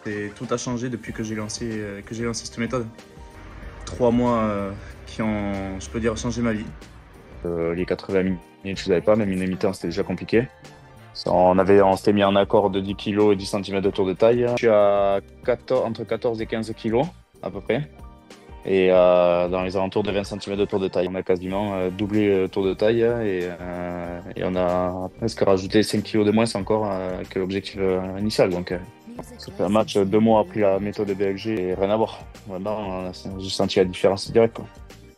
Et tout a changé depuis que j'ai lancé cette méthode. 3 mois qui ont, je peux dire, changé ma vie. Les 80 minutes, je ne savais pas, même une mi-temps, c'était déjà compliqué. On s'était mis en accord de 10 kilos et 10 centimètres de tour de taille. Je suis à 14, entre 14 et 15 kilos, à peu près. Et dans les alentours de 20 centimètres de tour de taille. On a quasiment doublé le tour de taille et on a presque rajouté 5 kilos de moins encore que l'objectif initial. Donc, ça fait un match 2 mois après la méthode BLG et rien à voir. Vraiment, j'ai senti la différence directe, quoi.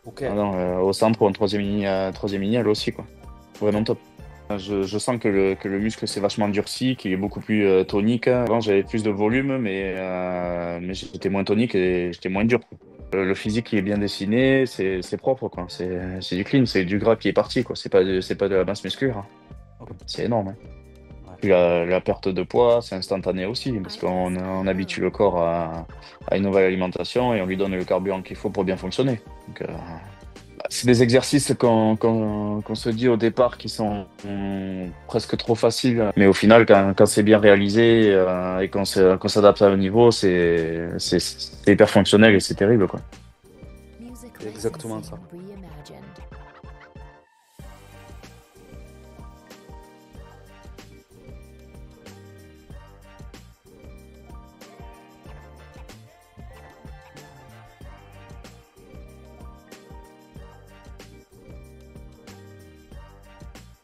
Ok. Ah non, au centre ou en troisième ligne, elle aussi, quoi. Vraiment top. Je sens que le muscle s'est vachement durci, qu'il est beaucoup plus tonique. Avant, j'avais plus de volume, mais j'étais moins tonique et j'étais moins dur. Le physique qui est bien dessiné, c'est propre, quoi. C'est du clean, c'est du gras qui est parti, quoi. C'est pas de la masse musculaire, hein. Ok. C'est énorme, hein. Puis Ouais. la perte de poids, c'est instantané aussi, parce qu'on habitue le corps à une nouvelle alimentation et on lui donne le carburant qu'il faut pour bien fonctionner. Donc, c'est des exercices qu'on se dit au départ qui sont presque trop faciles, mais au final, quand c'est bien réalisé et qu'on s'adapte à un niveau, c'est hyper fonctionnel et c'est terrible, quoi. C'est exactement ça.